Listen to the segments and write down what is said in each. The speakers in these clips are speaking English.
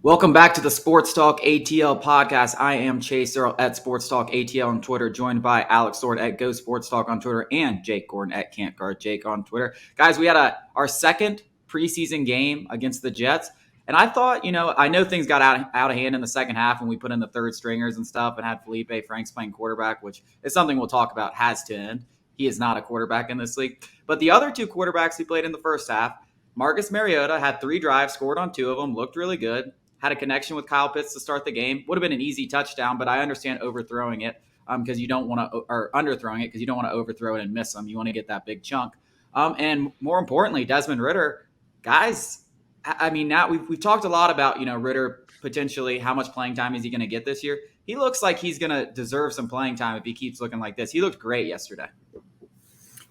Welcome back to the Sports Talk ATL podcast. I am Chase Earl at Sports Talk ATL on Twitter, joined by Alex Sword at Go Sports Talk on Twitter and Jake Gordon at Can't Guard Jake on Twitter. Guys, we had our second preseason game against the Jets. And I thought, I know things got out of hand in the second half when we put in the third stringers and stuff and had Felipe Franks playing quarterback, which is something we'll talk about, has to end. He is not a quarterback in this league. But the other two quarterbacks he played in the first half, Marcus Mariota had 3 drives, scored on 2 of them, looked really good. Had a connection with Kyle Pitts to start the game. Would have been an easy touchdown, but I understand overthrowing it because you don't want to, or underthrowing it because you don't want to overthrow it and miss them. You want to get that big chunk. And more importantly, Desmond Ridder, guys. I mean, now we've talked a lot about Ridder potentially how much playing time is he going to get this year. He looks like he's going to deserve some playing time if he keeps looking like this. He looked great yesterday.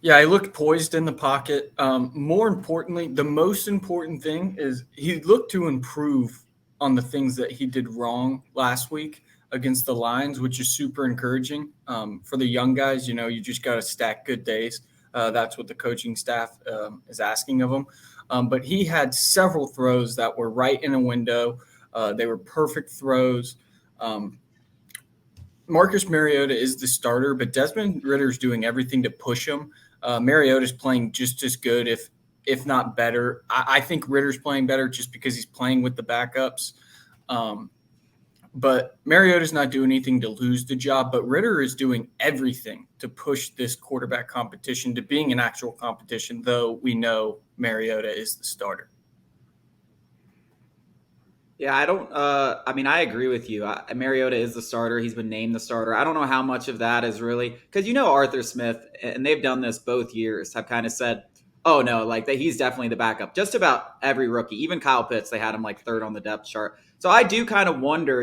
Yeah, he looked poised in the pocket. More importantly, the most important thing is he looked to improve on the things that he did wrong last week against the Lions, which is super encouraging for the young guys. You just got to stack good days. That's what the coaching staff is asking of him. But he had several throws that were right in a window. They were perfect throws. Marcus Mariota is the starter, but Desmond Ridder is doing everything to push him. Mariota's playing just as good, if not better. I think Ridder's playing better just because he's playing with the backups. But Mariota's not doing anything to lose the job, but Ridder is doing everything to push this quarterback competition to being an actual competition, though we know Mariota is the starter. Yeah, I agree with you. Mariota is the starter. He's been named the starter. I don't know how much of that is really because Arthur Smith, and they've done this both years, have kind of said, oh, no, like that he's definitely the backup. Just about every rookie, even Kyle Pitts, they had him like third on the depth chart. So I do kind of wonder,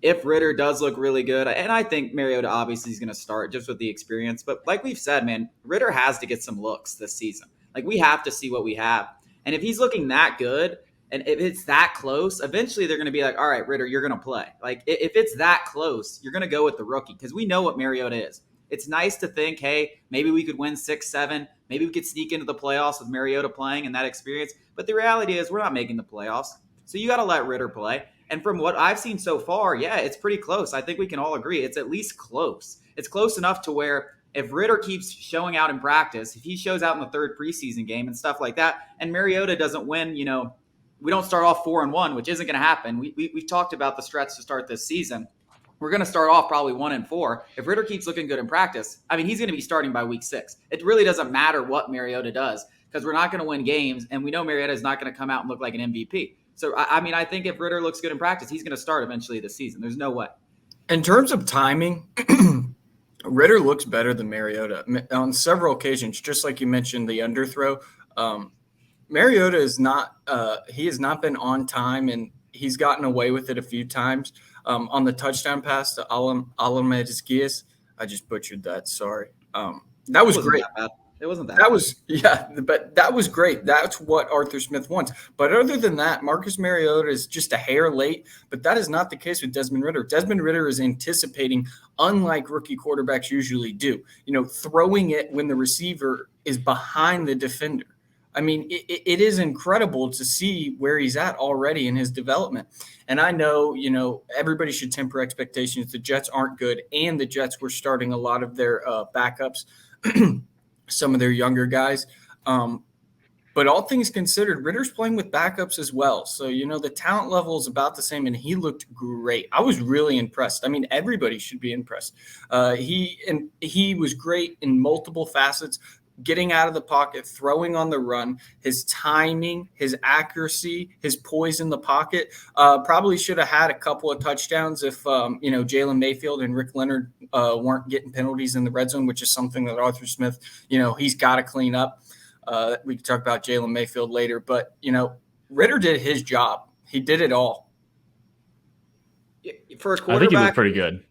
if Ridder does look really good. And I think Mariota obviously is going to start just with the experience. But like we've said, man, Ridder has to get some looks this season. Like we have to see what we have. And if he's looking that good, and if it's that close, eventually they're going to be like, all right, Ridder, you're going to play. Like if it's that close, you're going to go with the rookie because we know what Mariota is. It's nice to think, hey, maybe we could win 6-7. Maybe we could sneak into the playoffs with Mariota playing and that experience. But the reality is we're not making the playoffs. So you got to let Ridder play. And from what I've seen so far, yeah, it's pretty close. I think we can all agree it's at least close. It's close enough to where if Ridder keeps showing out in practice, if he shows out in the third preseason game and stuff like that, and Mariota doesn't win, we don't start off 4-1, which isn't going to happen. We've talked about the stretch to start this season. We're going to start off probably 1-4. If Ridder keeps looking good in practice, he's going to be starting by week 6. It really doesn't matter what Mariota does because we're not going to win games, and we know Mariota is not going to come out and look like an MVP. So, I think if Ridder looks good in practice, he's going to start eventually this season. There's no way. In terms of timing, Ridder looks better than Mariota on several occasions, just like you mentioned, the underthrow. Mariota is not he has not been on time, and he's gotten away with it a few times. On the touchdown pass to Alamedis, I just butchered that. Sorry. That was great. It wasn't that. But that was great. That's what Arthur Smith wants. But other than that, Marcus Mariota is just a hair late. But that is not the case with Desmond Ridder. Desmond Ridder is anticipating, unlike rookie quarterbacks usually do, throwing it when the receiver is behind the defender. It is incredible to see where he's at already in his development. And I know, everybody should temper expectations. The Jets aren't good, and the Jets were starting a lot of their backups, some of their younger guys. But all things considered, Ridder's playing with backups as well. So, the talent level is about the same, and he looked great. I was really impressed. Everybody should be impressed. He was great in multiple facets. Getting out of the pocket, throwing on the run, his timing, his accuracy, his poise in the pocket. Probably should have had a couple of touchdowns if, Jalen Mayfield and Rick Leonard weren't getting penalties in the red zone, which is something that Arthur Smith, he's got to clean up. We can talk about Jaylen Mayfield later. But, Ridder did his job. He did it all. For a quarterback, I think he looked pretty good.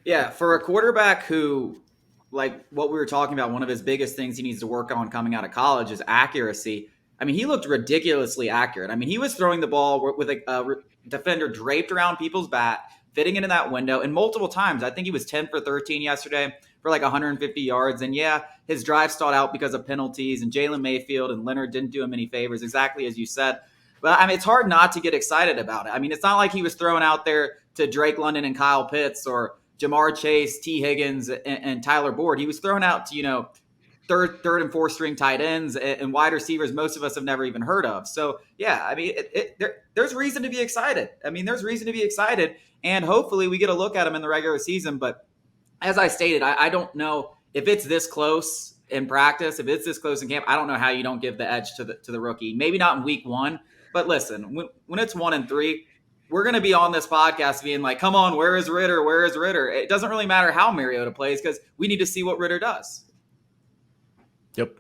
Yeah, for a quarterback who – like what we were talking about, one of his biggest things he needs to work on coming out of college is accuracy. He looked ridiculously accurate. He was throwing the ball with a defender draped around people's bat, fitting into that window, and multiple times. I think he was 10 for 13 yesterday for like 150 yards. And yeah, his drive stalled out because of penalties, and Jalen Mayfield and Leonard didn't do him any favors, exactly as you said. But I mean, it's hard not to get excited about it. I mean, it's not like he was thrown out there to Drake London and Kyle Pitts or Jamar Chase, T. Higgins, and Tyler Boyd. He was thrown out to, third and fourth string tight ends and wide receivers most of us have never even heard of. So yeah, I mean, there's reason to be excited. I mean, there's reason to be excited, and hopefully we get a look at him in the regular season. But as I stated, I don't know if it's this close in practice, if it's this close in camp. I don't know how you don't give the edge to the rookie. Maybe not in week one, but listen, when it's 1-3. We're going to be on this podcast being like, come on, where is Ridder? Where is Ridder? It doesn't really matter how Mariota plays because we need to see what Ridder does. Yep.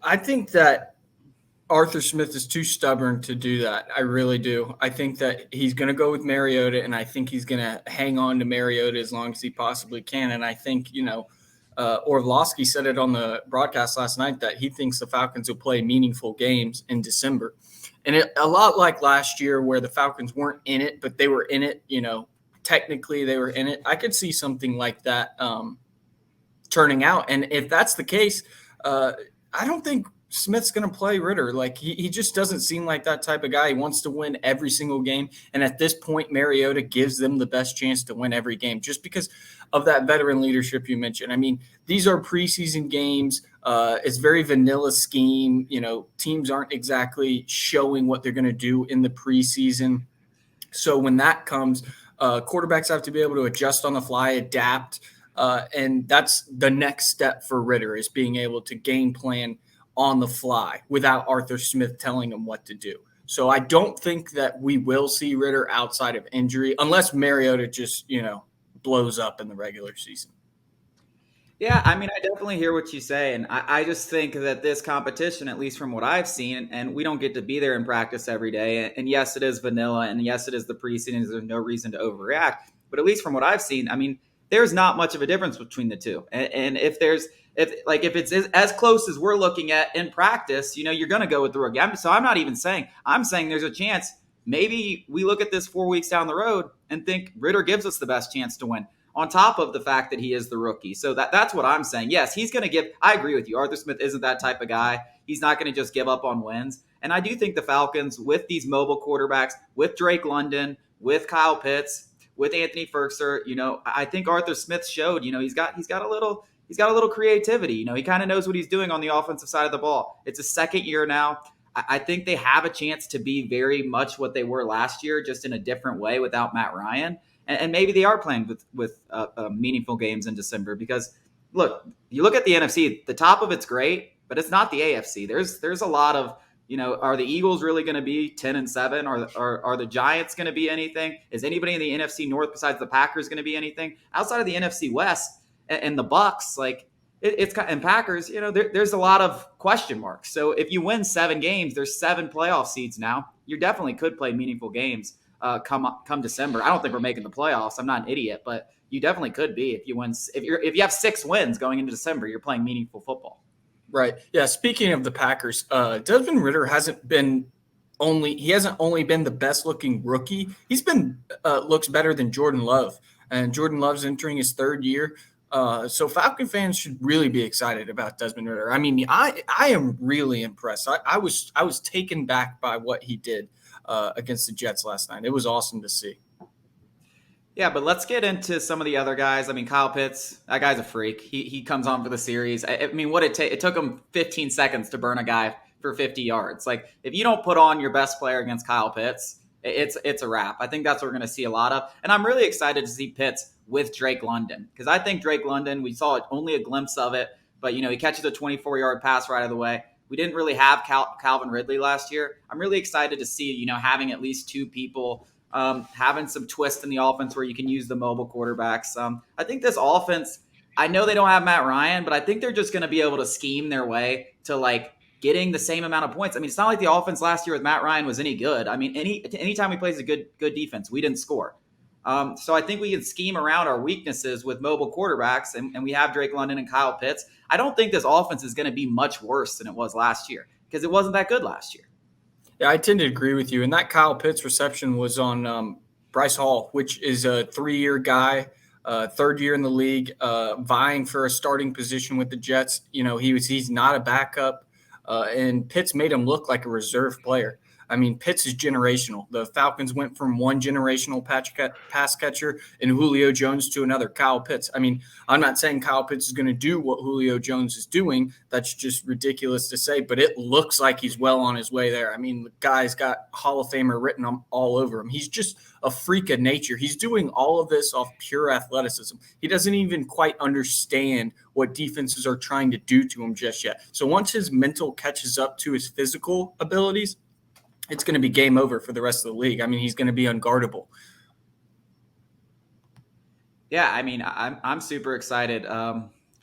I think that Arthur Smith is too stubborn to do that. I really do. I think that he's going to go with Mariota, and I think he's going to hang on to Mariota as long as he possibly can. And I think, Orlovsky said it on the broadcast last night that he thinks the Falcons will play meaningful games in December. And a lot like last year where the Falcons weren't in it, but they were in it, technically they were in it. I could see something like that turning out. And if that's the case, I don't think Smith's going to play Ridder. Like he just doesn't seem like that type of guy. He wants to win every single game. And at this point, Mariota gives them the best chance to win every game just because of that veteran leadership you mentioned. I mean, these are preseason games. It's very vanilla scheme. Teams aren't exactly showing what they're going to do in the preseason. So when that comes, quarterbacks have to be able to adjust on the fly, adapt. And that's the next step for Ridder is being able to game plan on the fly without Arthur Smith telling him what to do. So I don't think that we will see Ridder outside of injury unless Mariota just, blows up in the regular season. Yeah, I mean, I definitely hear what you say. And I just think that this competition, at least from what I've seen, and we don't get to be there in practice every day. And yes, it is vanilla. And yes, it is the preseason. There's no reason to overreact. But at least from what I've seen, I mean, there's not much of a difference between the two. And if it's as close as we're looking at in practice, you're going to go with the rookie. So I'm not even saying, I'm saying there's a chance maybe we look at this 4 weeks down the road and think Ridder gives us the best chance to win on top of the fact that he is the rookie. So that's what I'm saying. Yes, he's going to give – I agree with you. Arthur Smith isn't that type of guy. He's not going to just give up on wins. And I do think the Falcons, with these mobile quarterbacks, with Drake London, with Kyle Pitts, with Anthony Ferguson, I think Arthur Smith showed, he's got a little creativity. He kind of knows what he's doing on the offensive side of the ball. It's his second year now. I think they have a chance to be very much what they were last year, just in a different way without Matt Ryan. And maybe they are playing with meaningful games in December because, look, you look at the NFC, the top of it's great, but it's not the AFC. There's a lot of, are the Eagles really going to be 10-7? Are the Giants going to be anything? Is anybody in the NFC North besides the Packers going to be anything? Outside of the NFC West and the Bucks, and Packers, there's a lot of question marks. So if you win 7 games, there's 7 playoff seeds now. You definitely could play meaningful games come December. I don't think we're making the playoffs. I'm not an idiot, but you definitely could be if you win. If you have 6 wins going into December, you're playing meaningful football. Right. Yeah. Speaking of the Packers, Desmond Ridder hasn't only been the best looking rookie. He's been looks better than Jordan Love, and Jordan Love's entering his 3rd year. So Falcon fans should really be excited about Desmond Ridder. I mean, I am really impressed. I was taken back by what he did against the Jets last night. It was awesome to see. Yeah, but let's get into some of the other guys. I mean, Kyle Pitts, that guy's a freak. He comes on for the series. I mean, it took him 15 seconds to burn a guy for 50 yards. Like, if you don't put on your best player against Kyle Pitts, it's a wrap. I think that's what we're going to see a lot of. And I'm really excited to see Pitts with Drake London because I think Drake London, we saw only a glimpse of it, but, he catches a 24-yard pass right out of the way. We didn't really have Calvin Ridley last year. I'm really excited to see, having at least 2 people having some twist in the offense where you can use the mobile quarterbacks. I think this offense, I know they don't have Matt Ryan, but I think they're just going to be able to scheme their way to getting the same amount of points. I mean, it's not like the offense last year with Matt Ryan was any good. I mean, anytime he plays a good defense, we didn't score. So I think we can scheme around our weaknesses with mobile quarterbacks, and we have Drake London and Kyle Pitts. I don't think this offense is going to be much worse than it was last year because it wasn't that good last year. Yeah, I tend to agree with you. And that Kyle Pitts reception was on Bryce Hall, which is a 3-year guy, 3rd year in the league, vying for a starting position with the Jets. He's not a backup, and Pitts made him look like a reserve player. I mean, Pitts is generational. The Falcons went from one generational pass catcher in Julio Jones to another, Kyle Pitts. I mean, I'm not saying Kyle Pitts is going to do what Julio Jones is doing. That's just ridiculous to say, but it looks like he's well on his way there. I mean, the guy's got Hall of Famer written all over him. He's just a freak of nature. He's doing all of this off pure athleticism. He doesn't even quite understand what defenses are trying to do to him just yet. So once his mental catches up to his physical abilities, it's going to be game over for the rest of the league. I mean, he's going to be unguardable. Yeah, I mean, I'm super excited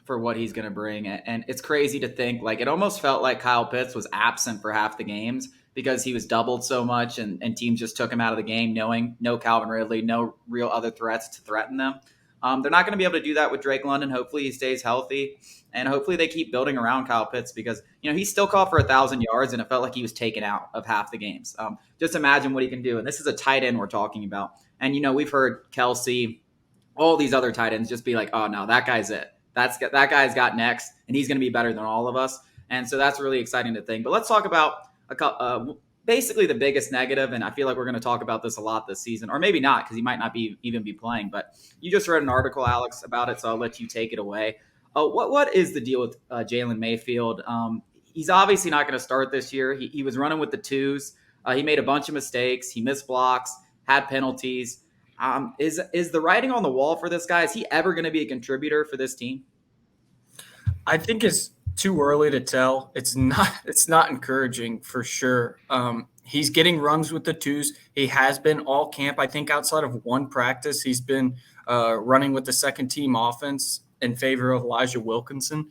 for what he's going to bring. And it's crazy to think, like, it almost felt like Kyle Pitts was absent for half the games because he was doubled so much and teams just took him out of the game knowing no Calvin Ridley, no real other threats to threaten them. They're not going to be able to do that with Drake London. Hopefully he stays healthy, and hopefully they keep building around Kyle Pitts because, he still caught for 1,000 yards, and it felt like he was taken out of half the games. Just imagine what he can do. And this is a tight end we're talking about. And, we've heard Kelsey, all these other tight ends just be like, oh, no, that guy's it. That guy's got next, and he's going to be better than all of us. And so that's really exciting to think. But let's talk about basically the biggest negative, and I feel like we're going to talk about this a lot this season, or maybe not because he might not even be playing. But you just read an article, Alex, about it, so I'll let you take it away. What is the deal with Jalen Mayfield? He's obviously not going to start this year. He was running with the twos. He made a bunch of mistakes. He missed blocks, had penalties. Is the writing on the wall for this guy? Is he ever going to be a contributor for this team? I think it's too early to tell. It's not encouraging for sure. He's getting runs with the twos. He has been all camp. I think outside of one practice, he's been running with the second team offense in favor of Elijah Wilkinson.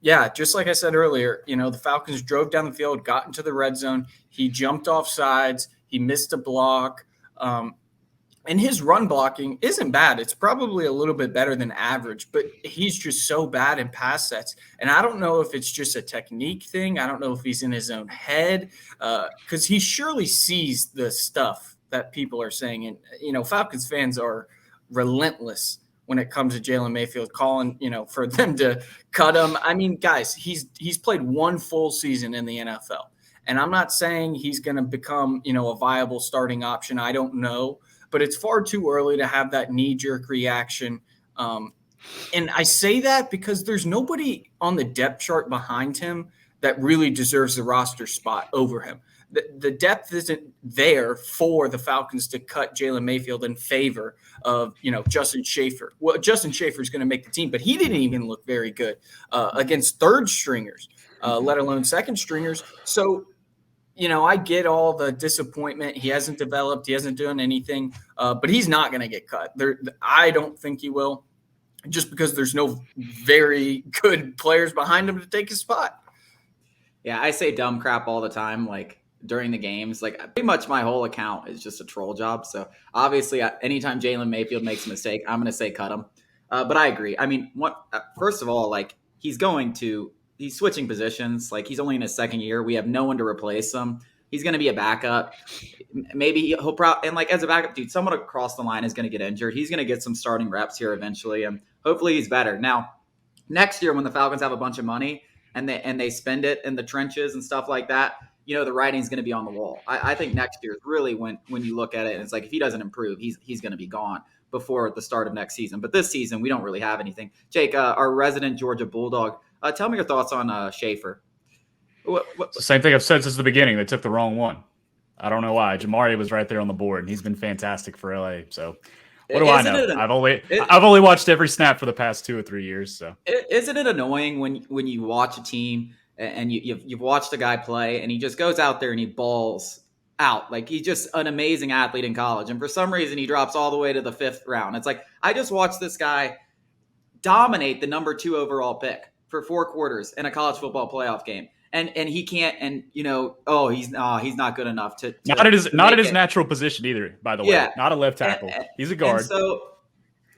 Just like I said earlier, the Falcons drove down the field, got into the red zone. He jumped off sides. He missed a block. And his run blocking isn't bad. It's probably a little bit better than average, but he's just so bad in pass sets. And I don't know if it's just a technique thing. I don't know if he's in his own head because he surely sees the stuff that people are saying. And, Falcons fans are relentless when it comes to Jalen Mayfield, calling, for them to cut him. I mean, guys, he's played one full season in the NFL. And I'm not saying he's going to become, a viable starting option. I don't know. But it's far too early to have that knee-jerk reaction. And I say that because there's nobody on the depth chart behind him that really deserves the roster spot over him. The depth isn't there for the Falcons to cut Jalen Mayfield in favor of, Justin Schaefer. Well, Justin Schaefer is going to make the team, but he didn't even look very good against third stringers, let alone second stringers. So, I get all the disappointment. He hasn't developed. He hasn't done anything, but he's not going to get cut. I don't think he will, just because there's no very good players behind him to take his spot. Yeah, I say dumb crap all the time, like during the games. Like pretty much my whole account is just a troll job. So obviously, anytime Jalen Mayfield makes a mistake, I'm going to say cut him. But I agree. I mean, first of all, like he's switching positions. Like he's only in his second year. We have no one to replace him. He's going to be a backup. Maybe he'll probably, and like as a backup, dude, someone across the line is going to get injured. He's going to get some starting reps here eventually, and hopefully he's better. Now, next year when the Falcons have a bunch of money and they spend it in the trenches and stuff like that, the writing's going to be on the wall. I think next year is really when you look at it, and it's like if he doesn't improve, he's going to be gone before the start of next season. But this season, we don't really have anything. Jake, our resident Georgia Bulldog, tell me your thoughts on Schaefer. It's the same thing I've said since the beginning. They took the wrong one. I don't know why. Jamari was right there on the board, and he's been fantastic for LA. So what do I know? I've only watched every snap for the past 2 or 3 years. So isn't it annoying when you watch a team and you've watched a guy play and he just goes out there and he balls out? Like he's just an amazing athlete in college, and for some reason he drops all the way to the 5th round. It's like I just watched this guy dominate the number 2 overall pick for 4 quarters in a college football playoff game. And he can't, and he's not good enough to not at his natural position either. By the way, yeah. Not a left tackle. He's a guard.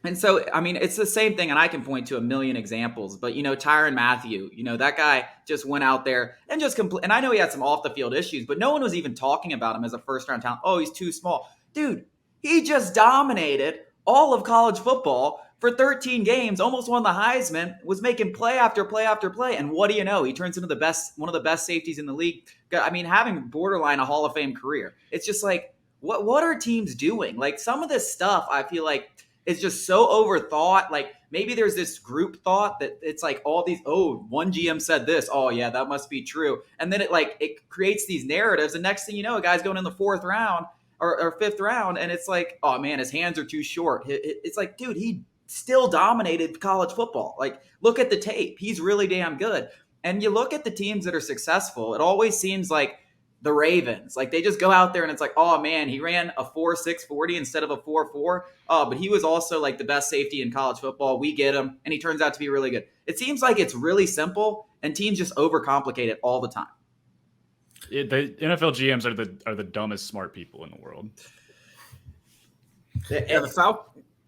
And so, I mean, it's the same thing, and I can point to a million examples. But Tyrann Mathieu, that guy just went out there and just and I know he had some off the field issues, but no one was even talking about him as a first round talent. Oh, he's too small, dude. He just dominated all of college football for 13 games, almost won the Heisman, was making play after play after play. And what do you know? He turns into one of the best safeties in the league. I mean, having borderline a Hall of Fame career. It's just like, what are teams doing? Like, some of this stuff, I feel like, is just so overthought. Like, maybe there's this group thought that it's like all these, one GM said this. Oh, yeah, that must be true. And then it creates these narratives. And next thing you know, a guy's going in the fourth round or fifth round. And it's like, oh, man, his hands are too short. It's like, dude, he still dominated college football. Like, look at the tape. He's really damn good. And you look at the teams that are successful, it always seems like the Ravens. Like, they just go out there and it's like, oh, man, he ran a 4.6 40 instead of a 4.4. Oh, but he was also like the best safety in college football. We get him. And he turns out to be really good. It seems like it's really simple and teams just overcomplicate it all the time. The NFL GMs are the dumbest smart people in the world. Yeah,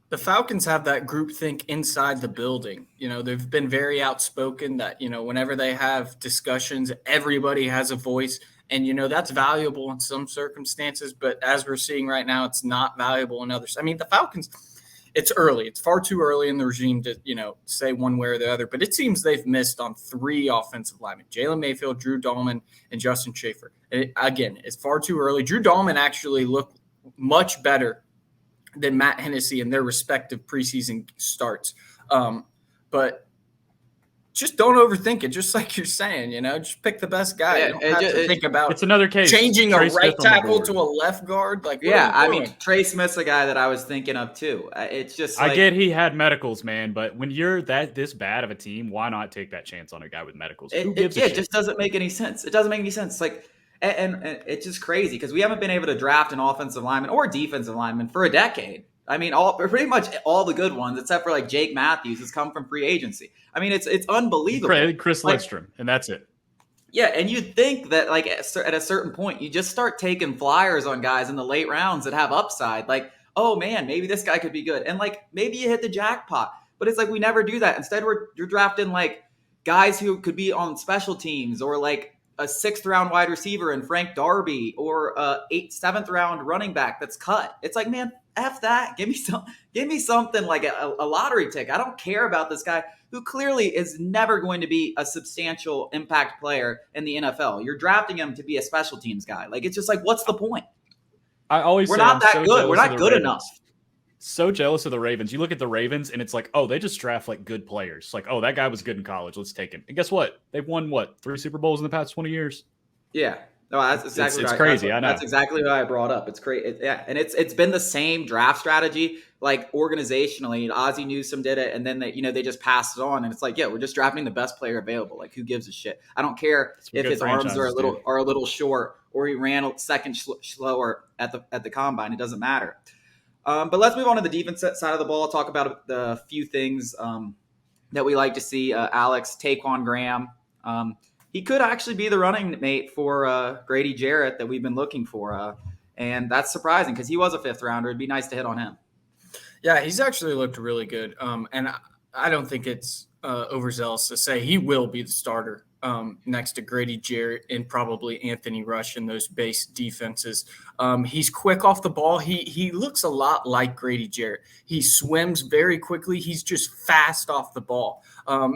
the Falcons have that groupthink inside the building. You know, they've been very outspoken that, you know, whenever they have discussions, everybody has a voice. And, you know, that's valuable in some circumstances. But as we're seeing right now, it's not valuable in others. I mean, the Falcons, it's early. It's far too early in the regime to, you know, say one way or the other. But it seems they've missed on 3 offensive linemen: Jalen Mayfield, Drew Dahlman, and Justin Schaefer. And again, it's far too early. Drew Dahlman actually looked much better than Matt Hennessy in their respective preseason starts. But just don't overthink it, just like you're saying, you know. Just pick the best guy. Yeah, you don't have to think about it's another case. Changing Trey a right tackle to a left guard. Like, yeah, I mean, Trey Smith's a guy that I was thinking of too. It's just like, I get he had medicals, man, but when you're this bad of a team, why not take that chance on a guy with medicals? Who gives a shit? It just doesn't make any sense. It doesn't make any sense. Like, and it's just crazy because we haven't been able to draft an offensive lineman or defensive lineman for a decade. I mean, pretty much all the good ones, except for like Jake Matthews, has come from free agency. I mean, it's unbelievable. Chris Lidstrom, and that's it. Yeah, and you'd think that like at a certain point, you just start taking flyers on guys in the late rounds that have upside. Like, oh man, maybe this guy could be good, and like maybe you hit the jackpot. But it's like we never do that. Instead, you're drafting like guys who could be on special teams, or like a 6th round wide receiver in Frank Darby, or a 7th round running back that's cut. It's like, man, F that. Give me something like a lottery tick. I don't care about this guy who clearly is never going to be a substantial impact player in the NFL. You're drafting him to be a special teams guy. Like, it's just like, what's the point? We're not that good. We're not good enough. So jealous of the Ravens. You look at the Ravens and it's like, oh, they just draft like good players. Like, oh, that guy was good in college. Let's take him. And guess what? They've won 3 Super Bowls in the past 20 years. Yeah. No, that's exactly it's crazy. I know. That's exactly what I brought up. It's crazy. Yeah, and it's been the same draft strategy, like organizationally. Ozzie Newsome did it, and then they just passed it on. And it's like, yeah, we're just drafting the best player available. Like, who gives a shit? I don't care if his arms are a little short, or he ran a second slower at the combine. It doesn't matter. But let's move on to the defense side of the ball. Talk about the few things that we like to see. Alex, Taquan Graham. He could actually be the running mate for Grady Jarrett that we've been looking for. And that's surprising because he was a 5th rounder. It'd be nice to hit on him. Yeah, he's actually looked really good. And I don't think it's overzealous to say he will be the starter next to Grady Jarrett and probably Anthony Rush in those base defenses. He's quick off the ball. He looks a lot like Grady Jarrett. He swims very quickly. He's just fast off the ball.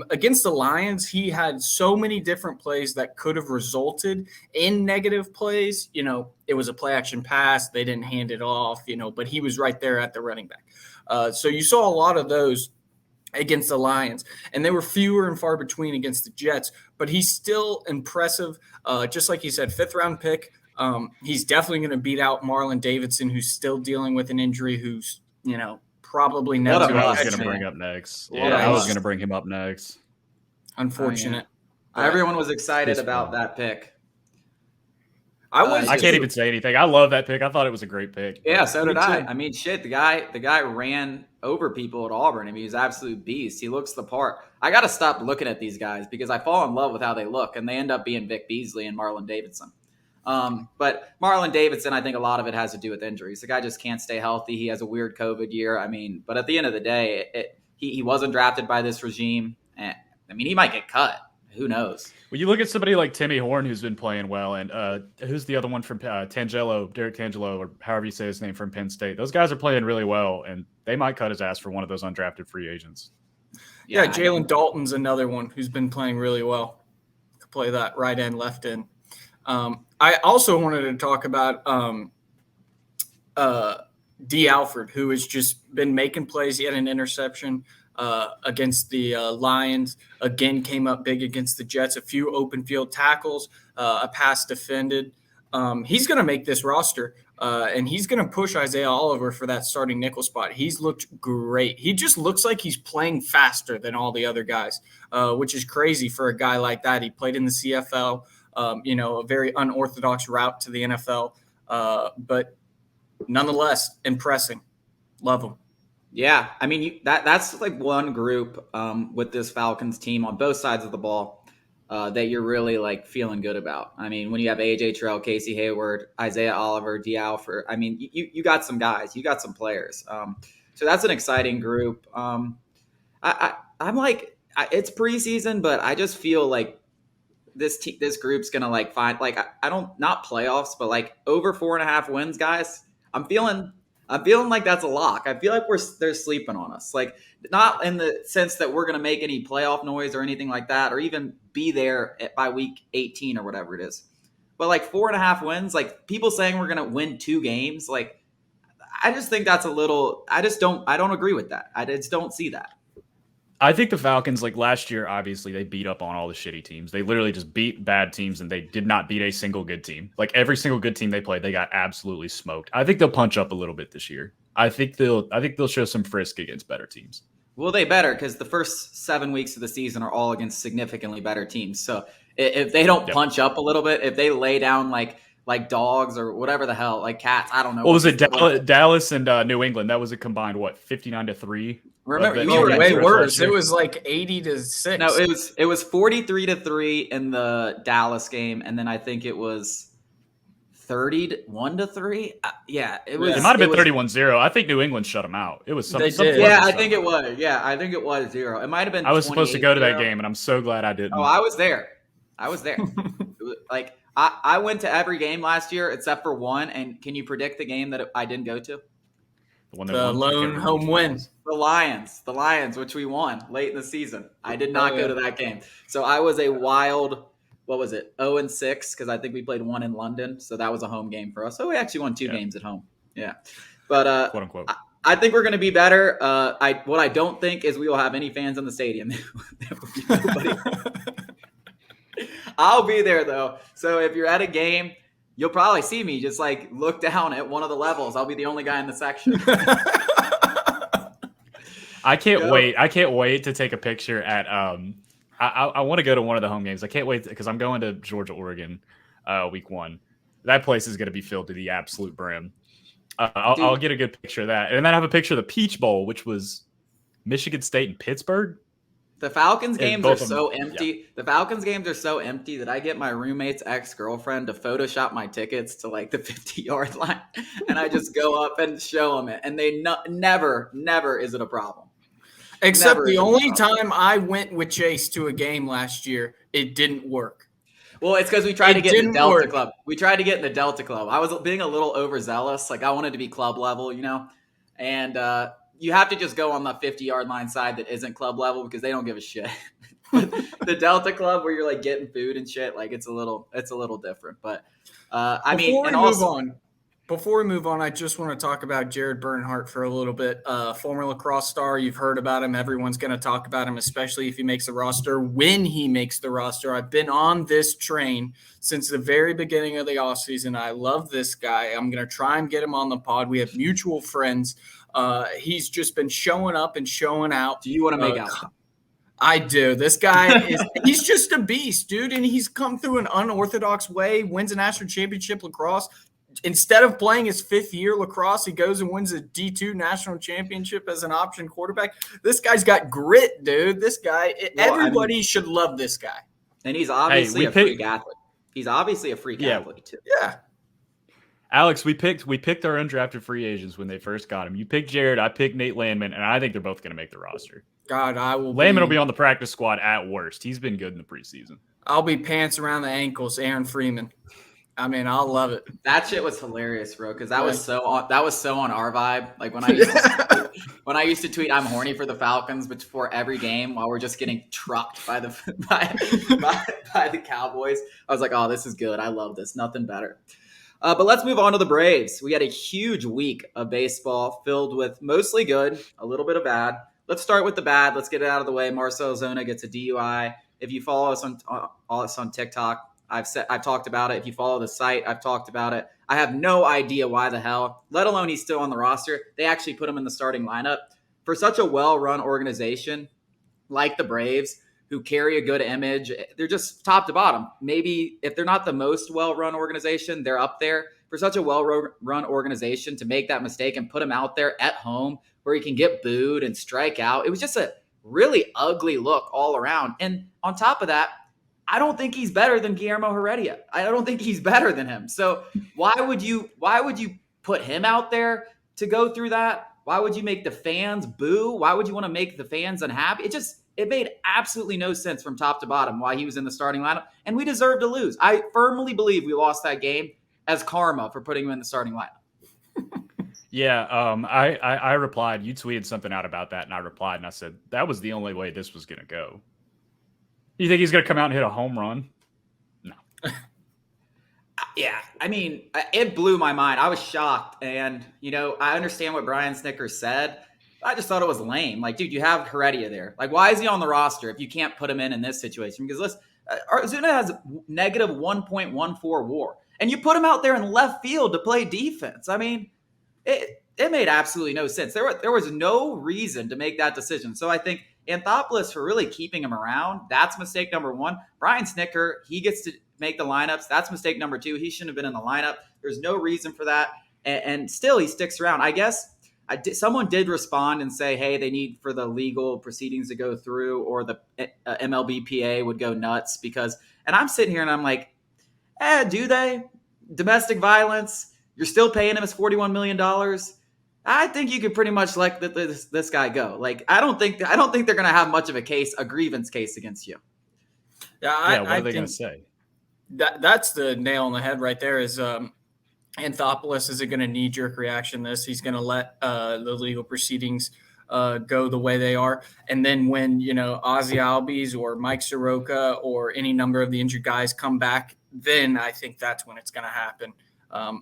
Against the Lions, he had so many different plays that could have resulted in negative plays. You know, it was a play action pass. They didn't hand it off, but he was right there at the running back. So you saw a lot of those against the Lions, and they were fewer and far between against the Jets, but he's still impressive. Just like you said, 5th round pick. He's definitely going to beat out Marlon Davidson, who's still dealing with an injury, who's, probably never going to bring up next. Yeah, I was going to bring him up next. Unfortunate. Everyone was excited about that pick. I can't even say anything. I love that pick. I thought it was a great pick. Yeah, so did I. I mean, shit, the guy ran over people at Auburn. I mean, he's an absolute beast. He looks the part. I got to stop looking at these guys because I fall in love with how they look, and they end up being Vic Beasley and Marlon Davidson. But Marlon Davidson, I think a lot of it has to do with injuries. The guy just can't stay healthy. He has a weird COVID year. I mean, but at the end of the day, he wasn't drafted by this regime. And, I mean, he might get cut. who knows? Well, you look at somebody like Timmy Horn, who's been playing well, and who's the other one from Derek Tangelo, or however you say his name, from Penn State. Those guys are playing really well, and they might cut his ass for one of those undrafted free agents. Yeah, Jalen Dalton's another one who's been playing really well. Could play that right end, left end. I also wanted to talk about D. Alford, who has just been making plays. He had an interception against the Lions. Again, came up big against the Jets. A few open field tackles, a pass defended. He's going to make this roster, and he's going to push Isaiah Oliver for that starting nickel spot. He's looked great. He just looks like he's playing faster than all the other guys, which is crazy for a guy like that. He played in the CFL, a very unorthodox route to the NFL, but nonetheless, impressing. Love him. Yeah, I mean that's like one group with this Falcons team on both sides of the ball that you're really like feeling good about. I mean, when you have AJ Terrell, Casey Hayward, Isaiah Oliver, D. Alford, I mean, you got some guys, you got some players. So that's an exciting group. I'm like, it's preseason, but I just feel like this group's gonna like find like I don't not playoffs, but like over 4.5 wins, guys. I'm feeling like that's a lock. I feel like they're sleeping on us. Like, not in the sense that we're going to make any playoff noise or anything like that, or even be there by week 18 or whatever it is. But like 4.5 wins, like people saying we're going to win 2 games, like I just think that's a little. I don't agree with that. I just don't see that. I think the Falcons, like last year, obviously they beat up on all the shitty teams. They literally just beat bad teams, and they did not beat a single good team. Like every single good team they played, they got absolutely smoked. I think they'll punch up a little bit this year. I think they'll show some frisk against better teams. Well, they better, because the first 7 weeks of the season are all against significantly better teams. So if they don't punch up a little bit, if they lay down like dogs or whatever the hell, like cats, I don't know. What was it? Dallas and New England. That was a combined 59-3. Remember, you were way worse. It was like 80-6. No, it was 43-3 in the Dallas game, and then I think it was 31-3. Yeah, it was. It might have been 31-0. I think New England shut them out. It was something. Yeah, I think it was. Yeah, I think it was 0. It might have been. I was supposed to go to that game, and I'm so glad I didn't. Oh, I was there. Like I went to every game last year except for one. And can you predict the game that I didn't go to? The lone home win. The Lions, which we won late in the season. I did not go to that game. So I was a wild, 0-6, because I think we played one in London. So that was a home game for us. So we actually won 2 games at home. Yeah. But quote unquote. I think we're going to be better. What I don't think is we will have any fans in the stadium. I'll be there, though. So if you're at a game, you'll probably see me just like look down at one of the levels. I'll be the only guy in the section. I can't wait. I can't wait to take a picture at I want to go to one of the home games. I can't wait because I'm going to Georgia, Oregon, week 1. That place is going to be filled to the absolute brim. I'll get a good picture of that. And then I have a picture of the Peach Bowl, which was Michigan State and Pittsburgh. The Falcons games are so empty. Yeah. The Falcons games are so empty that I get my roommate's ex-girlfriend to Photoshop my tickets to like the 50-yard line, and I just go up and show them it. And they never is it a problem. Except the only time I went with Chase to a game last year, it didn't work. Well, it's because we tried to get in the Delta Club. We tried to get in the Delta Club. I was being a little overzealous. Like I wanted to be club level, and you have to just go on the 50-yard line side that isn't club level because they don't give a shit. The Delta Club where you're like getting food and shit, like it's a little different. But before we move on, I just want to talk about Jared Bernhardt for a little bit. Former lacrosse star, you've heard about him. Everyone's going to talk about him, especially if he makes the roster. When he makes the roster, I've been on this train since the very beginning of the offseason. I love this guy. I'm going to try and get him on the pod. We have mutual friends. He's just been showing up and showing out. Do you want to make out? I do. This guy he's just a beast, dude. And he's come through an unorthodox way, wins a national championship lacrosse. Instead of playing his 5th year lacrosse, he goes and wins a D2 national championship as an option quarterback. This guy's got grit, dude. This guy, everybody should love this guy. And he's obviously a freak athlete. He's obviously a freak athlete, too. Yeah. Alex, we picked our undrafted free agents when they first got him. You picked Jared, I picked Nate Landman, and I think they're both going to make the roster. God, Landman will be on the practice squad at worst. He's been good in the preseason. I'll be pants around the ankles, Aaron Freeman. I mean, I'll love it. That shit was hilarious, bro, because that was so on our vibe. Like when I used to tweet, I'm horny for the Falcons before every game while we're just getting trucked by the by the Cowboys. I was like, oh, this is good. I love this. Nothing better. But let's move on to the Braves. We had a huge week of baseball filled with mostly good, a little bit of bad. Let's start with the bad. Let's get it out of the way. Marcell Ozuna gets a DUI. If you follow us on TikTok, I've talked about it. If you follow the site, I've talked about it. I have no idea why the hell, let alone he's still on the roster. They actually put him in the starting lineup. For such a well-run organization like the Braves, who carry a good image, they're just top to bottom. Maybe if they're not the most well-run organization, they're up there. For such a well-run organization to make that mistake and put him out there at home where he can get booed and strike out, it was just a really ugly look all around. And on top of that, I don't think he's better than Guillermo Heredia. I don't think he's better than him. So why would you put him out there to go through that? Why would you make the fans boo? Why would you want to make the fans unhappy? It made absolutely no sense from top to bottom why he was in the starting lineup, and we deserve to lose. I firmly believe we lost that game as karma for putting him in the starting lineup. Yeah, I replied. You tweeted something out about that, and I replied, and I said that was the only way this was going to go. You think he's going to come out and hit a home run? No. Yeah, I mean, it blew my mind. I was shocked, and I understand what Brian Snitker said. I just thought it was lame. Like, dude, you have Heredia there. Like, why is he on the roster if you can't put him in this situation? Because listen, Ozuna has negative 1.14 WAR, and you put him out there in left field to play defense. I mean, it made absolutely no sense. There was no reason to make that decision. So I think Anthopoulos, for really keeping him around, that's mistake number one. Brian Snitker, he gets to make the lineups. That's mistake number two. He shouldn't have been in the lineup. There's no reason for that. And still, he sticks around. I guess someone did respond and say, hey, they need for the legal proceedings to go through, or the MLBPA would go nuts because – and I'm sitting here and I'm like, do they? Domestic violence, you're still paying him his $41 million. I think you could pretty much let this guy go. Like, I don't think they're going to have much of a grievance case against you. Yeah, what are they going to say? That's the nail on the head right there is Anthopoulos isn't going to knee-jerk reaction this. He's going to let the legal proceedings go the way they are. And then when, Ozzy Albies or Mike Soroka or any number of the injured guys come back, then I think that's when it's going to happen.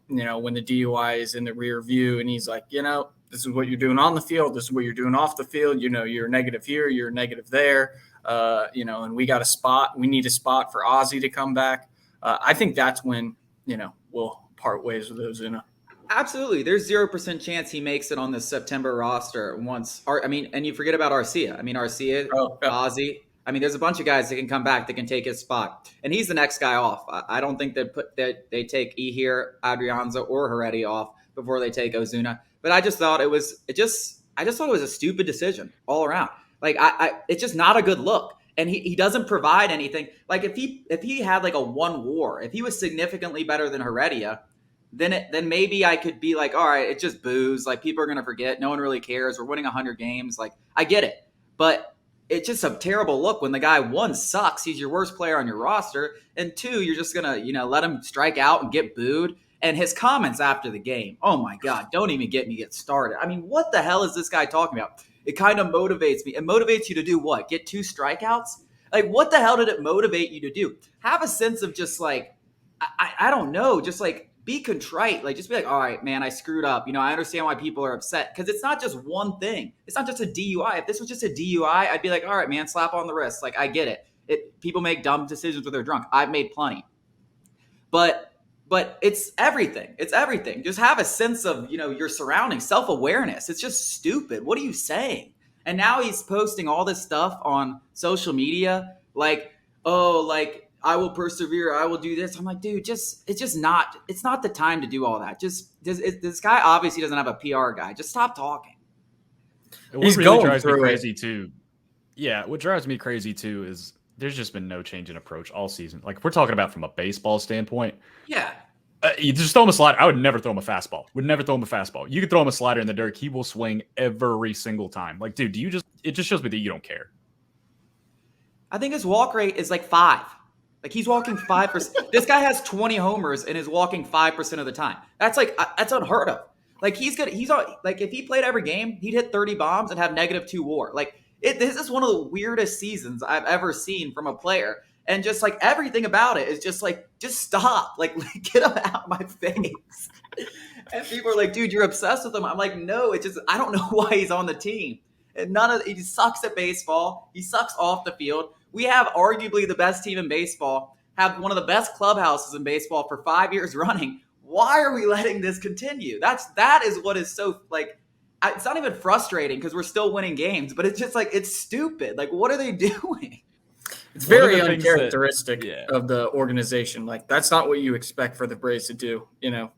When the DUI is in the rear view and he's like, this is what you're doing on the field. This is what you're doing off the field. You're negative here, you're negative there. And we got a spot. We need a spot for Ozzy to come back. I think that's when, we'll part ways with Ozuna. Absolutely. There's 0% chance he makes it on the September roster and you forget about Arcia. Arcia, Ozzy. There's a bunch of guys that can come back that can take his spot. And he's the next guy off. I don't think they take Ehir, Adrianza, or Heredia off before they take Ozuna. But I just thought it was a stupid decision all around. Like it's just not a good look. And he doesn't provide anything. Like if he had like a 1 WAR, if he was significantly better than Heredia, then maybe I could be like, all right, it's just booze. Like people are gonna forget. No one really cares. We're winning 100 games. Like I get it, but it's just a terrible look when the guy, 1, sucks. He's your worst player on your roster, and 2, you're just gonna let him strike out and get booed. And his comments after the game, oh my God, don't even get me started. What the hell is this guy talking about? It kind of motivates me. It motivates you to do what? Get 2 strikeouts? Like, what the hell did it motivate you to do? Have a sense of just like, I don't know, just like be contrite. Like, just be like, all right, man, I screwed up. I understand why people are upset because it's not just one thing. It's not just a DUI. If this was just a DUI, I'd be like, all right, man, slap on the wrist. Like, I get it. People make dumb decisions when they're drunk. I've made plenty. But it's everything. It's everything. Just have a sense of, your surroundings, self-awareness. It's just stupid. What are you saying? And now he's posting all this stuff on social media like, oh, like, I will persevere. I will do this. I'm like, dude, it's not the time to do all that. This guy obviously doesn't have a PR guy. Just stop talking. What really drives me crazy too. Yeah. What drives me crazy too is there's just been no change in approach all season. Like if we're talking about from a baseball standpoint. Yeah. You just throw him a slider. I would never throw him a fastball. You could throw him a slider in the dirt. He will swing every single time. Like, dude, it just shows me that you don't care. I think his walk rate is like 5. Like, he's walking 5%. This guy has 20 homers and is walking 5% of the time. That's unheard of. Like, he's good. Like, if he played every game, he'd hit 30 bombs and have -2 WAR. Like, this is one of the weirdest seasons I've ever seen from a player. And just like everything about it is just like, just stop. Like get him out of my face. And people are like, dude, you're obsessed with him. I'm like, no, it's just, I don't know why he's on the team. And he sucks at baseball. He sucks off the field. We have arguably the best team in baseball, have one of the best clubhouses in baseball for 5 years running. Why are we letting this continue? That is what is so like, it's not even frustrating because we're still winning games, but it's just like, it's stupid. Like, what are they doing? It's very uncharacteristic of the organization. Like, that's not what you expect for the Braves to do.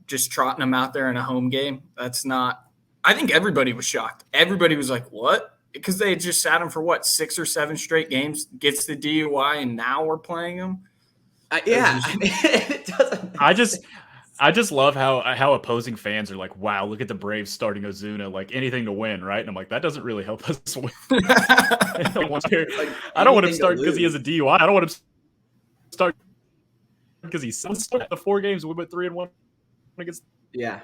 Just trotting them out there in a home game. That's not – I think everybody was shocked. Everybody was like, what? Because they had just sat him for, 6 or 7 straight games, gets the DUI, and now we're playing him? It doesn't – I just love how opposing fans are like, wow, look at the Braves starting Ozuna, like anything to win, right? And I'm like, that doesn't really help us win. I don't want him to start because he has a DUI. I don't want him to start because he's the 4 games. We went 3-1 against the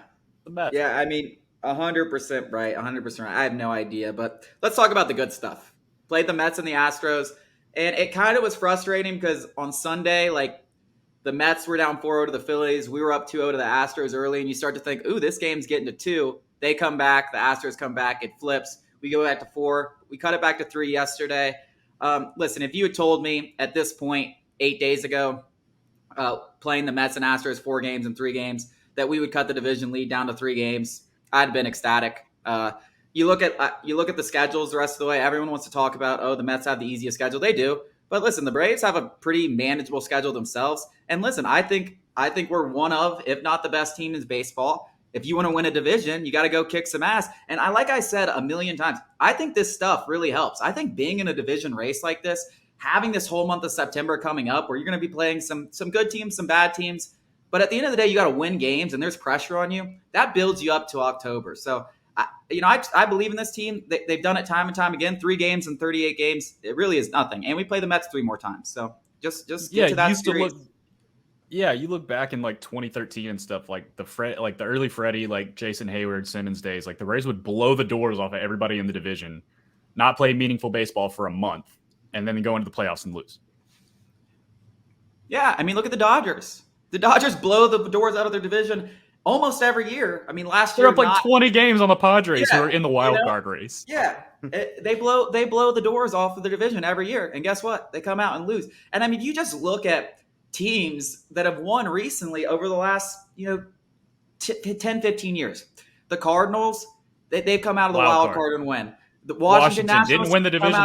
Mets. Yeah, I mean, 100% right, 100% right. I have no idea, but let's talk about the good stuff. Played the Mets and the Astros, and it kind of was frustrating because on Sunday, like, the Mets were down 4-0 to the Phillies. We were up 2-0 to the Astros early, and you start to think, ooh, this game's getting to 2. They come back. The Astros come back. It flips. We go back to 4. We cut it back to 3 yesterday. Listen, if you had told me at this point 8 days ago, playing the Mets and Astros 4 games and 3 games, that we would cut the division lead down to 3 games, I'd been ecstatic. You look at the schedules the rest of the way. Everyone wants to talk about, the Mets have the easiest schedule. They do. But listen, the Braves have a pretty manageable schedule themselves. And listen, I think we're one of, if not the best team in baseball. If you want to win a division, you got to go kick some ass. And like I said a million times, I think this stuff really helps. I think being in a division race like this, having this whole month of September coming up where you're going to be playing some good teams, some bad teams. But at the end of the day, you got to win games and there's pressure on you. That builds you up to October. So I believe in this team. They've done it time and time again. 3 games and 38 games. It really is nothing. And we play the Mets 3 more times. So just get to that series. You look back in like 2013 and stuff, like the early Freddie, like Jason Hayward, Simmons days, like the Braves would blow the doors off of everybody in the division, not play meaningful baseball for a month, and then go into the playoffs and lose. Yeah, I mean, look at the Dodgers. The Dodgers blow the doors out of their division almost every year. I mean, last year they're up like 20 games on the Padres who are in the wild card race. Yeah, they blow the doors off of the division every year, and guess what? They come out and lose. And I mean, you just look at teams that have won recently over the last 10, 15 years. The Cardinals, they've come out of the wild card and win. The Washington Nationals didn't win the division come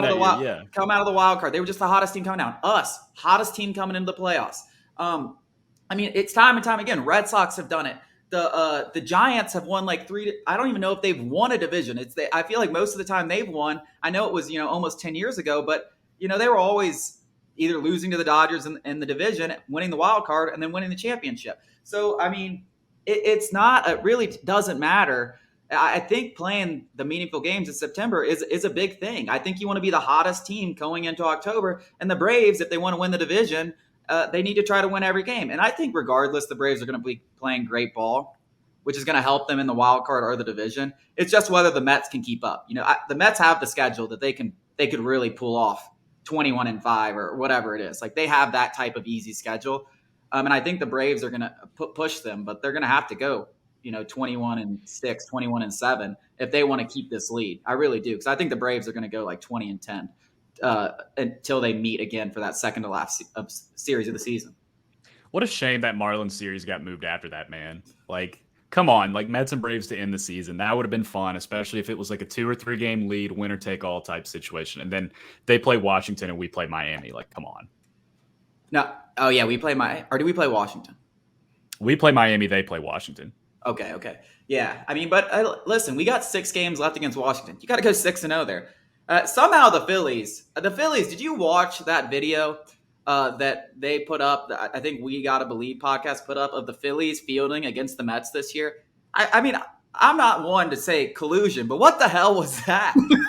out of the wild card. They were just the hottest team coming down. Us, hottest team coming into the playoffs. I mean, it's time and time again. Red Sox have done it. The Giants have won like 3. I don't even know if they've won a division. I feel like most of the time they've won. I know it was almost 10 years ago, but they were always either losing to the Dodgers in the division, winning the wild card, and then winning the championship. So I mean, it's not. It really doesn't matter. I think playing the meaningful games in September is a big thing. I think you want to be the hottest team going into October, and the Braves, if they want to win the division, they need to try to win every game. And I think regardless, the Braves are going to be playing great ball, which is going to help them in the wild card or the division. It's just whether the Mets can keep up. The Mets have the schedule that they could really pull off 21-5 or whatever it is. Like, they have that type of easy schedule. And I think the Braves are going to push them, but they're going to have to go, 21-6, 21-7 if they want to keep this lead. I really do. Because I think the Braves are going to go like 20-10 until they meet again for that second to last series of the season. What a shame that Marlins series got moved after that, man. Like, come on, like Mets and Braves to end the season. That would have been fun, especially if it was like a 2 or 3 game lead, winner take all type situation. And then they play Washington and we play Miami. Like, come on. No. Oh yeah, we play or do we play Washington? We play Miami, they play Washington. Okay. Yeah. I mean, but listen, we got 6 games left against Washington. You got to go 6-0 there. Somehow the Phillies, did you watch that video that they put up, I think We Gotta Believe podcast put up, of the Phillies fielding against the Mets this year. I mean, I'm not one to say collusion, but what the hell was that? I mean,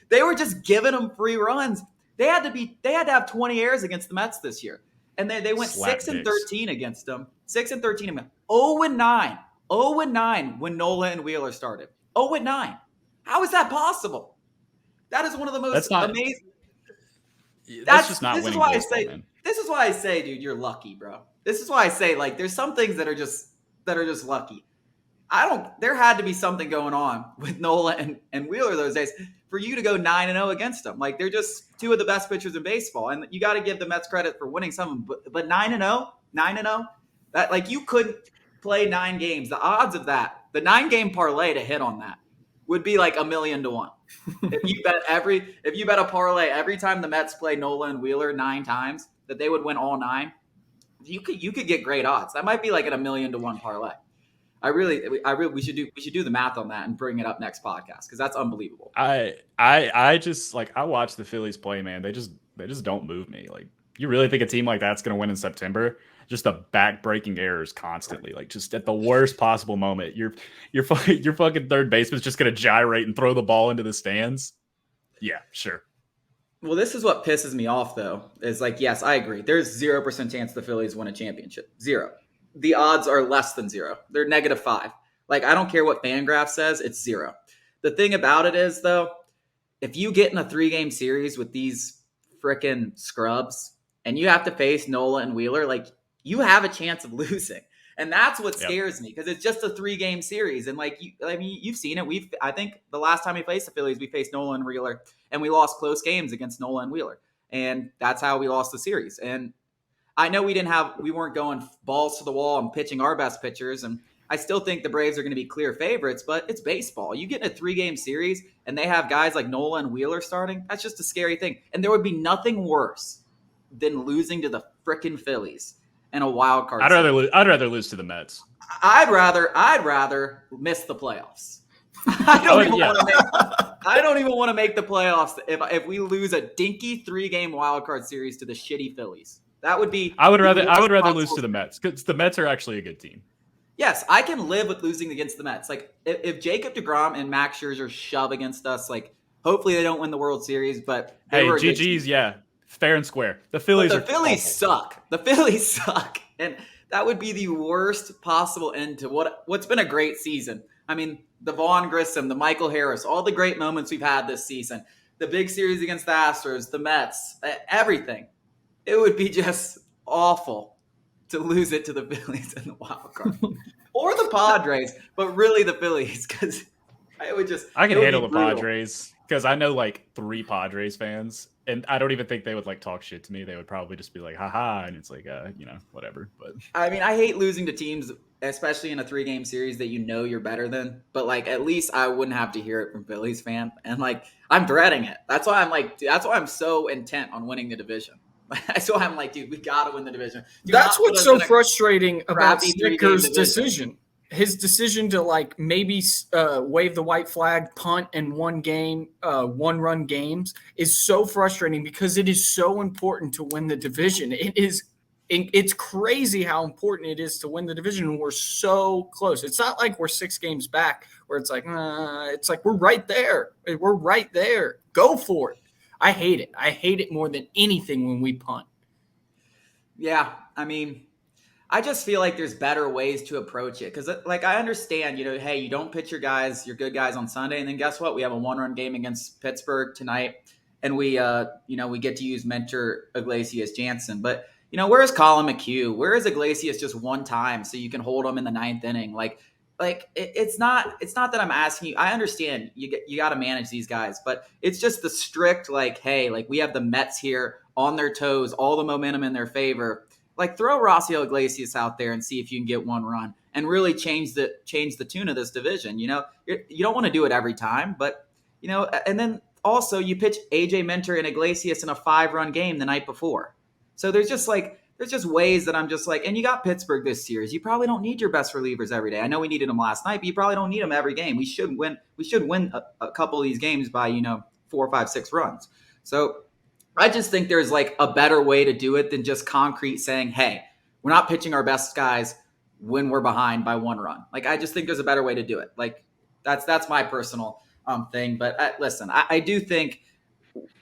they were just giving them free runs. They had to have 20 errors against the Mets this year, and they went 6-13 against them. 6-13 against 0-9. 0-9 when Nola and Wheeler started. 0-9. How is that possible? That is one of the most amazing. That's just not winning baseball, man. This is why I say, dude, you're lucky, bro. This is why I say, like, there's some things that are just lucky. There had to be something going on with Nola and Wheeler those days for you to go 9-0 against them. Like, they're just two of the best pitchers in baseball. And you got to give the Mets credit for winning some of them. But 9-0, that, like, you couldn't play 9 games. The odds of that, the 9-game parlay to hit on that would be like 1,000,000 to 1. If you bet a parlay every time the Mets play Nola and Wheeler 9 times that they would win all 9, you could get great odds. That might be like at 1,000,000 to 1 parlay. We should do the math on that and bring it up next podcast because that's unbelievable. I just, like, I watch the Phillies play, man. They just don't move me. Like, you really think a team like that's going to win in September? Just the back-breaking errors constantly, like, just at the worst possible moment. Your fucking third baseman's just going to gyrate and throw the ball into the stands. Yeah, sure. Well, this is what pisses me off, though, is like, yes, I agree. There's 0% chance the Phillies win a championship. 0. The odds are less than 0. They're -5. Like, I don't care what Fangraph says, it's 0. The thing about it is, though, if you get in a 3-game series with these frickin' scrubs and you have to face Nola and Wheeler, like, you have a chance of losing. And that's what scares me because it's just a 3-game series. And like, you've seen it. I think the last time we faced the Phillies, we faced Nola and Wheeler and we lost close games against Nola and Wheeler. And that's how we lost the series. And I know we weren't going balls to the wall and pitching our best pitchers. And I still think the Braves are going to be clear favorites, but it's baseball. You get in a 3-game series and they have guys like Nola and Wheeler starting. That's just a scary thing. And there would be nothing worse than losing to the frickin' Phillies and a wild card. I'd rather lose to the Mets. I'd rather miss the playoffs. I don't even want to make the playoffs if we lose a dinky 3-game wild card series to the shitty Phillies. That would be. I would rather lose to the Mets because the Mets are actually a good team. Yes, I can live with losing against the Mets. Like, if Jacob deGrom and Max Scherzer shove against us, like, hopefully they don't win the World Series. But hey, GG's, yeah. Fair and square. The Phillies suck. The Phillies suck. And that would be the worst possible end to what's been a great season. I mean, the Vaughn Grissom, the Michael Harris, all the great moments we've had this season. The big series against the Astros, the Mets, everything. It would be just awful to lose it to the Phillies in the wild card. Or the Padres, but really the Phillies because I can handle the Padres because I know like 3 Padres fans. And I don't even think they would like talk shit to me. They would probably just be like, haha. And it's like, whatever. But I mean, I hate losing to teams, especially in a 3-game series that you know you're better than. But like, at least I wouldn't have to hear it from Phillies fan. And like, I'm dreading it. That's why I'm so intent on winning the division. That's why I'm like, dude, we got to win the division. That's what's so frustrating about Snicker's decision. His decision to like maybe wave the white flag, punt, and 1-run games is so frustrating because it is so important to win the division. It's crazy how important it is to win the division, and we're so close. It's not like we're 6 games back where it's like we're right there. We're right there. Go for it. I hate it. I hate it more than anything when we punt. Yeah, I mean, I just feel like there's better ways to approach it. Because, like, I understand, hey, you don't pitch your good guys on Sunday. And then guess what? We have a 1-run game against Pittsburgh tonight. And we get to use Mentor Iglesias Jansen. But, where's Colin McHugh? Where is Iglesias just one time so you can hold him in the 9th inning? It's not that I'm asking you. I understand you got to manage these guys. But it's just the strict, like, hey, like, we have the Mets here on their toes, all the momentum in their favor. Like, throw Rossiel Iglesias out there and see if you can get 1 run and really change the tune of this division. You don't want to do it every time, but and then also you pitch AJ Minter and Iglesias in a 5-run game the night before. So there's just ways that I'm just like, and you got Pittsburgh this series. You probably don't need your best relievers every day. I know we needed them last night, but you probably don't need them every game. We should win. We should win a couple of these games by 4, 5, 6 runs. So I just think there's like a better way to do it than just concrete saying, hey, we're not pitching our best guys when we're behind by 1 run. Like, I just think there's a better way to do it. Like, that's my personal thing. But listen, I do think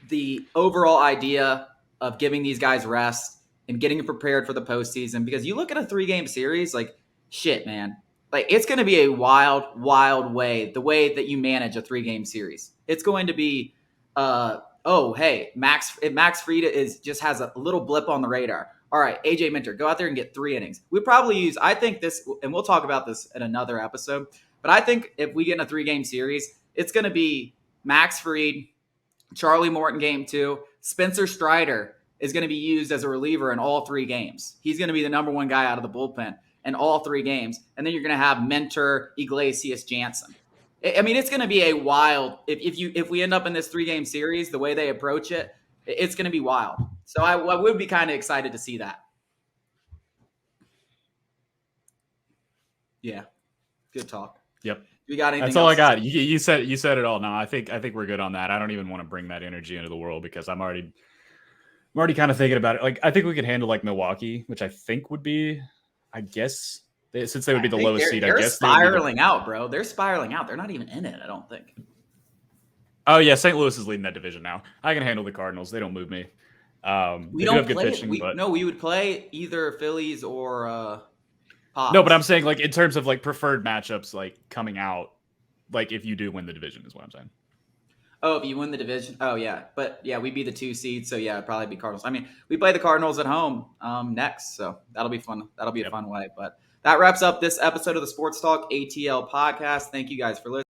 the overall idea of giving these guys rest and getting them prepared for the postseason, because you look at a 3-game series, like, shit, man. Like, it's going to be a wild, wild way, the way that you manage a 3-game series. It's going to be, oh, hey, Max Fried just has a little blip on the radar. All right, AJ Minter, go out there and get 3 innings. We probably use, I think this, and we'll talk about this in another episode, but I think if we get in a 3-game series, it's going to be Max Fried, Charlie Morton game 2, Spencer Strider is going to be used as a reliever in all 3 games. He's going to be the number 1 guy out of the bullpen in all 3 games. And then you're going to have Minter, Iglesias, Jansen. I mean, it's going to be a wild, if we end up in this 3-game series, the way they approach it, it's going to be wild. So I would be kind of excited to see that. Yeah. Good talk. Yep. We got anything That's all else? I got. You said it all. No, I think we're good on that. I don't even want to bring that energy into the world because I'm already kind of thinking about it. Like, I think we could handle like Milwaukee, which I think would be, I guess, since they would be the lowest seed. I guess they're spiraling out, bro. They're spiraling out. They're not even in it, I don't think. Oh yeah, St. Louis is leading that division now. I can handle the Cardinals. They don't move me. We don't have good pitching. We would play either Phillies or Pops. No, but I'm saying like in terms of like preferred matchups, like coming out, like if you do win the division is what I'm saying. Oh, if you win the division, oh yeah, but yeah, we'd be the 2 seed, so yeah, it'd probably be Cardinals. I mean, we play the Cardinals at home next, so that'll be fun. That'll be a fun way. But that wraps up this episode of the Sports Talk ATL podcast. Thank you guys for listening.